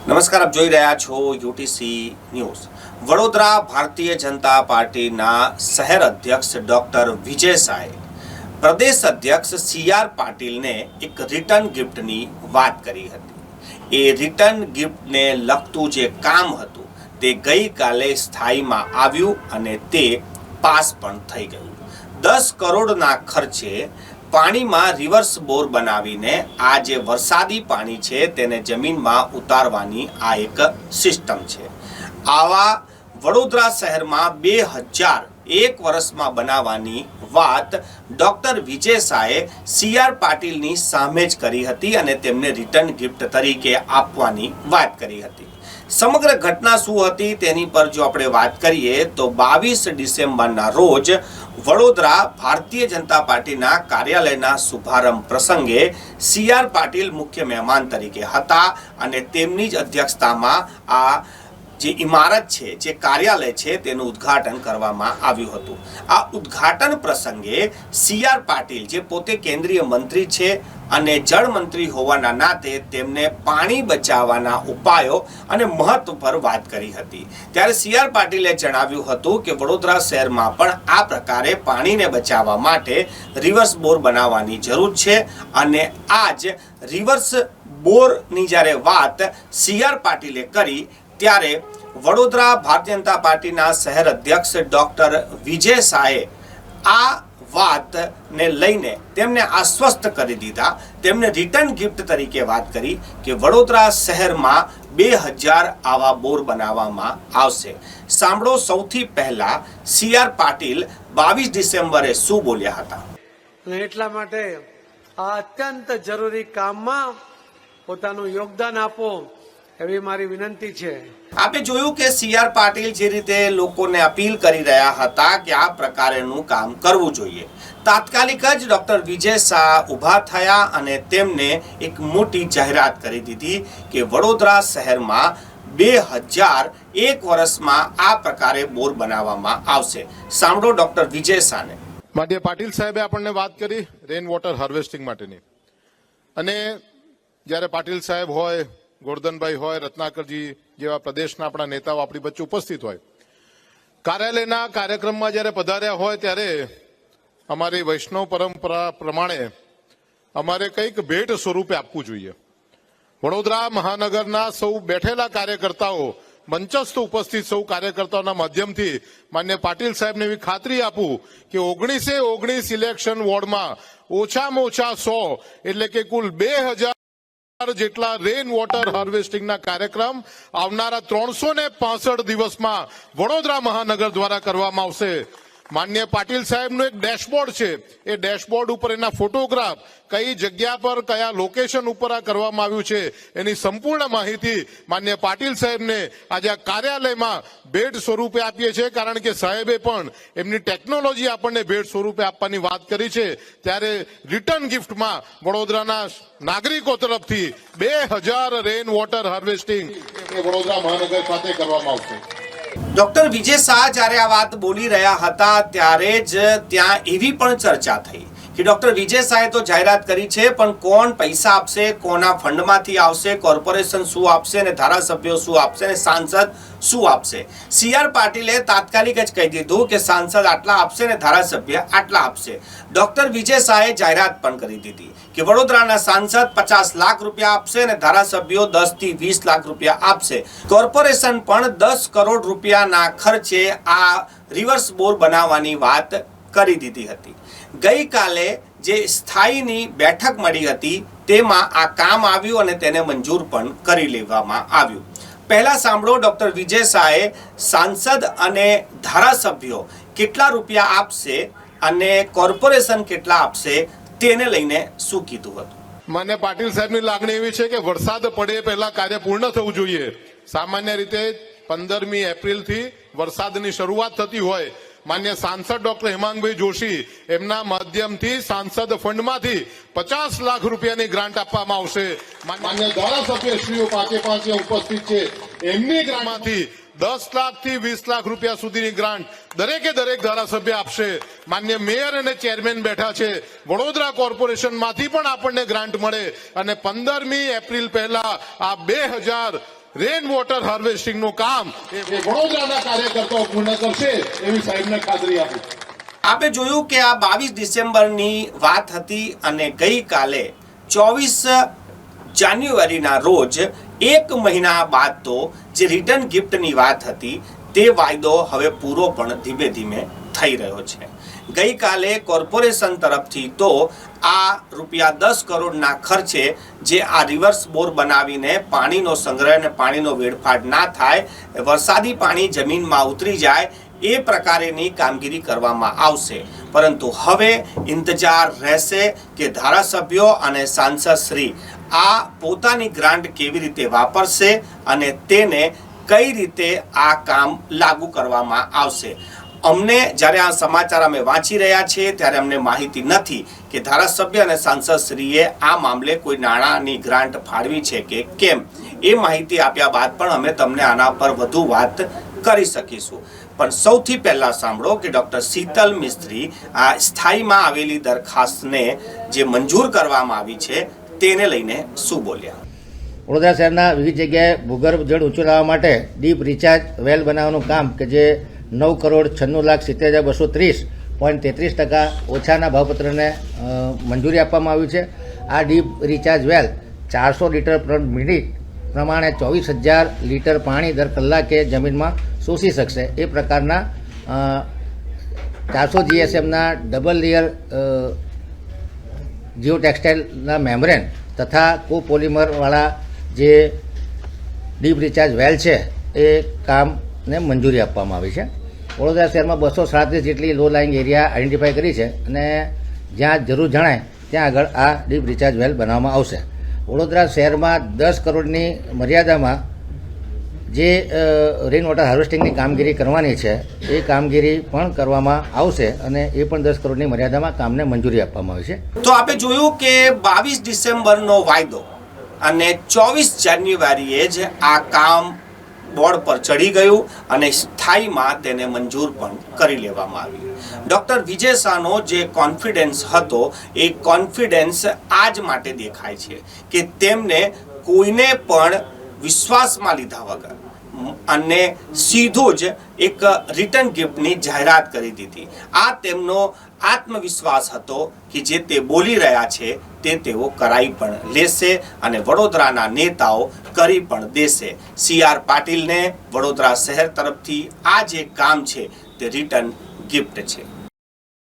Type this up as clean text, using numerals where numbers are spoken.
નમસ્કાર, આપ જોઈ રહ્યા છો યુટીસી ન્યૂઝ। વડોદરા ભારતીય જનતા પાર્ટીના શહેર અધ્યક્ષ ડોક્ટર વિજય શાહે પ્રદેશ અધ્યક્ષ CR પાટીલને એક રિટર્ન ગિફ્ટની વાત કરી હતી। એ રિટર્ન ગિફ્ટને લગતું જે કામ હતું તે ગઈકાલે સ્થાયીમાં આવ્યું અને તે પાસ પણ થઈ ગયું। 10 કરોડના ખર્ચે પાણીમાં રિવર્સ બોર બનાવીને આ જે વરસાદી પાણી છે તેને જમીનમાં ઉતારવાની આ એક સિસ્ટમ છે। આવા વડોદરા શહેરમાં 2001 વર્ષમાં બનાવવાની વાત ડોક્ટર વિજય શાહે CR પાટીલની સામે જ કરી હતી અને તેમને રિટર્ન ગિફ્ટ તરીકે આપવાની વાત કરી હતી। સમગ્ર ઘટના શું હતી તેની પર જો આપણે વાત કરીએ તો 22 ડિસેમ્બરના રોજ વડોદરા ભારતીય જનતા પાર્ટીના કાર્યાલયના શુભારંભ પ્રસંગે CR પાટીલ મુખ્ય મહેમાન તરીકે હતા અને તેમની જ અધ્યક્ષતામાં આ જે ઇમારત છે, જે કાર્યાલય છે તેનું ઉદ્ઘાટન કરવામાં આવ્યું હતું। આ ઉદ્ઘાટન પ્રસંગે CR પાટીલ જે પોતે કેન્દ્રીય મંત્રી છે અને જળ મંત્રી હોવાના નાતે તેમને પાણી બચાવવાના ઉપાયો અને મહત્વ પર વાત કરી હતી। ત્યારે CR પાટીલે જણાવ્યું હતું કે વડોદરા શહેરમાં પણ આ પ્રકારે પાણીને બચાવવા માટે રિવર્સ બોર બનાવવાની જરૂર છે અને આ જ રિવર્સ બોરની જ્યારે વાત CR પાટીલે કરી ત્યારે વડોદરા ભારતીય જનતા પાર્ટીના શહેર અધ્યક્ષ ડોક્ટર વિજય શાહે આ વાતને લઈને તેમને આશ્વસ્ત કરી દીધા। તેમને રિટર્ન ગિફ્ટ તરીકે વાત કરી કે વડોદરા શહેરમાં 2000 આવા બોર બનાવવામાં આવશે। સાંભળો સૌથી પહેલા CR પાટીલ 22 ડિસેમ્બરે શું બોલ્યા હતા। એટલા માટે આ અત્યંત જરૂરી કામમાં પોતાનું યોગદાન આપો એવી મારી વિનંતી છે। આપણે જોયું કે CR પાટીલ જે રીતે લોકોને અપીલ કરી રહ્યા હતા કે આ પ્રકારેનું કામ કરવું જોઈએ, તાત્કાલિક જ ડોક્ટર વિજય શાહ ઊભા થયા અને તેમને એક મોટી જાહેરાત કરી દીધી કે વડોદરા શહેરમાં 2001 વર્ષમાં આ પ્રકારે બોર બનાવવામાં આવશે। સાંભળો ડોક્ટર વિજય શાહને। માનનીય પાટીલ સાહેબે આપણને વાત કરી રેન વોટર હાર્વેસ્ટિંગ માટેની, અને જ્યારે પાટીલ સાહેબ હોય, ગોરધનભાઈ હોય, રત્નાકરજી જેવા પ્રદેશના આપણા નેતાઓ આપણી વચ્ચે ઉપસ્થિત હોય, કાર્યાલયના કાર્યક્રમમાં જ્યારે પધાર્યા હોય ત્યારે અમારી વૈષ્ણવ પરંપરા પ્રમાણે અમારે કંઈક ભેટ સ્વરૂપે આપવું જોઈએ। વડોદરા મહાનગરના સૌ બેઠેલા કાર્યકર્તાઓ, મંચસ્થ ઉપસ્થિત સૌ કાર્યકર્તાઓના માધ્યમથી માન્ય પાટીલ સાહેબને એવી ખાતરી આપું કે 19 ઇલેક્શન વોર્ડમાં ઓછામાં ઓછા 100 એટલે કે કુલ 2000 જેટલા રેન વોટર હાર્વેસ્ટિંગના કાર્યક્રમ આવનારા 365 દિવસમાં વડોદરા મહાનગર દ્વારા કરવામાં આવશે। માન્ય પાટીલ સાહેબનો એક ડેશબોર્ડ છે, એ ડેશબોર્ડ ઉપર એના ફોટોગ્રાફ, કઈ જગ્યા પર કયા લોકેશન ઉપર આ કરવામાં આવ્યું છે એની સંપૂર્ણ માહિતી માન્ય પાટીલ સાહેબને આજે આ કાર્યાલયમાં ભેટ સ્વરૂપે આપીએ છીએ, કારણ કે સાહેબે પણ એમની ટેકનોલોજી આપણને ભેટ સ્વરૂપે આપવાની વાત કરી છે। ત્યારે રિટર્ન ગિફ્ટમાં વડોદરાના નાગરિકો તરફથી 2000 રેન વોટર હાર્વેસ્ટિંગ વડોદરા મહાનગર ખાતે કરવામાં આવશે। ડોક્ટર વિજય શાહ જ્યારે આ વાત બોલી રહ્યા હતા ત્યારે જ ત્યાં એવી પણ ચર્ચા થઈ કે ડોક્ટર વિજય શાહે તો જાહેરાત કરી છે, પણ કોણ પૈસા આપશે, કોના ફંડમાંથી આવશે, કોર્પોરેશન શું આપશે અને ધારાસભ્યો શું આપશે અને સાંસદ શું આપશે। CR પાટીલે તાત્કાલિક જ કહી દીધું કે સાંસદ આટલા આપશે અને ધારાસભ્ય આટલા આપશે। ડોક્ટર વિજય શાહે જાહેરાત પણ કરી દીધી કે વડોદરાના સાંસદ 50 લાખ રૂપિયા આપશે અને ધારાસભ્યો 10 થી 20 લાખ રૂપિયા આપશે। કોર્પોરેશન પણ 10 કરોડ રૂપિયાના ખર્ચે આ રિવર્સ બોર બનાવવાની વાત કરી દીધી હતી। ગઈકાલે જે સ્થાયીની બેઠક મળી હતી તેમાં આ કામ આવ્યું અને તેને મંજૂર પણ કરી લેવામાં આવ્યું। પહેલા સાંભળો ડોક્ટર વિજય શાહે સાંસદ અને ધારાસભ્યો કેટલા રૂપિયા આપશે અને કોર્પોરેશન કેટલા આપશે તેને લઈને શું કીધું હતું। માન્ય પાટીલ સાહેબની લાગણી એવી છે કે વરસાદ પડે પહેલા કાર્ય પૂર્ણ થવું જોઈએ। સામાન્ય રીતે 15મી એપ્રિલથી વરસાદની શરૂઆત થતી હોય। માન્ય સાંસદ ડોક્ટર હેમાંગભાઈ જોશી એમના માધ્યમથી સાંસદ ફંડમાંથી 50 લાખ રૂપિયાની ગ્રાન્ટ આપવામાં આવશે। માન્ય ધારાસભ્યશ્રીઓ પાંચે ઉપસ્થિત છે, એમની ગ્રાન્ટમાંથી 10 લાખથી 20 લાખ રૂપિયા સુધીની ગ્રાન્ટ દરેકે દરેક ધારાસભ્ય આપશે। માન્ય મેયર અને ચેરમેન બેઠા છે, વડોદરા કોર્પોરેશનમાંથી પણ આપણને ગ્રાન્ટ મળે અને 15મી એપ્રિલ પહેલા આ 2000 રેન વોટર હાર્વેસ્ટિંગનું કામ એ વડોદરાના કાર્યકર્તાઓ પૂર્ણ કરશે એવી સાહેબને ખાતરી આપું. આપણે જોયું કે આ 22 ડિસેમ્બરની વાત હતી અને ગઈકાલે 24 જાન્યુઆરીના રોજ એક મહિના બાદ તો જે રિટર્ન ગિફ્ટની વાત હતી તે વાયદો હવે પૂરો પણ ધીમે ધીમે થઈ રહ્યો છે. ગઈકાલે કોર્પોરેશન તરફથી તો આ ₹10 કરોડના ખર્ચે જે આ રિવર્સ બોર બનાવીને પાણીનો સંગ્રહ અને પાણીનો વેડફાટ ના થાય, વરસાદી પાણી જમીનમાં ઉતરી જાય એ પ્રકારેની કામગીરી કરવામાં આવશે. પરંતુ હવે ઇંતજાર રહેશે કે ધારાસભ્યો અને સાંસદ શ્રી આ પોતાની ગ્રાન્ટ કેવી રીતે વાપરશે અને તેને કઈ રીતે આ કામ લાગુ કરવામાં આવશે. અમને જ્યારે આ સમાચાર અમે વાંચી રહ્યા છીએ ત્યારે અમને માહિતી નથી કે ધારાસભ્ય અને સાંસદશ્રીએ આ મામલે કોઈ નાણાંની ગ્રાન્ટ ફાળવી છે કે કેમ. એ માહિતી આપ્યા બાદ પણ અમે તમને આના પર વધુ વાત કરી શકીશું. પણ સૌથી પહેલા સાંભળો કે ડોક્ટર શીતલ મિસ્ત્રી આ સ્થાયીમાં આવેલી દરખાસ્તને જે મંજૂર કરવામાં આવી છે તેને લઈને શું બોલ્યા. વડોદરા શહેરના વિવિધ જગ્યાએ ભૂગર્ભ જળ ઊંચું લાવવા માટે ડીપ રિચાર્જ વેલ બનાવવાનું કામ કે જે 9,96,70,230.33% ઓછાના ભાવપત્રને મંજૂરી આપવામાં આવી છે. આ ડીપ રિચાર્જ વેલ 400 લીટર પર મિનિટ પ્રમાણે 24,000 લીટર પાણી દર કલાકે જમીનમાં શોષી શકશે. એ પ્રકારના 400 GSMના ડબલ લેયર જીઓ ટેક્સટાઇલના મેમ્બ્રેન તથા કોપોલિમરવાળા જે ડીપ રિચાર્જ વેલ છે એ કામને મંજૂરી આપવામાં આવી છે. વડોદરા શહેરમાં 237 જેટલી લો લાઇંગ એરિયા આઈડેન્ટિફાઈ કરી છે અને જ્યાં જરૂર જણાય ત્યાં આગળ આ ડીપ રિચાર્જ વેલ બનાવવામાં આવશે. વડોદરા શહેરમાં 10 કરોડની મર્યાદામાં જે રેન વોટર હાર્વેસ્ટિંગની કામગીરી કરવાની છે એ કામગીરી પણ કરવામાં આવશે અને એ પણ 10 કરોડની મર્યાદામાં કામને મંજૂરી આપવામાં આવી છે. તો આપણે જોયું કે 22 ડિસેમ્બરનો વાયદો અને 24 જાન્યુઆરીએ જ આ કામ બોર્ડ પર ચડી ગયું અને સ્થાયીમાં તેને મંજૂર પણ કરી લેવામાં આવ્યું. ડોક્ટર વિજય શાહનો જે કોન્ફિડન્સ હતો એ કોન્ફિડન્સ આજ માટે દેખાય છે કે તેમને કોઈને પણ વિશ્વાસમાં લીધા વગર અને સીધું જ એક રિટર્ન ગિફ્ટની જાહેરાત કરી દીધી. આ તેમનો આત્મવિશ્વાસ હતો કે જે તે બોલી રહ્યા છે તે તેઓ કરાઈ પણ લેશે અને વડોદરાના નેતાઓ કરી પણ દેશે. CR પાટીલને વડોદરા શહેર તરફથી આ જે કામ છે તે રિટર્ન ગિફ્ટ છે.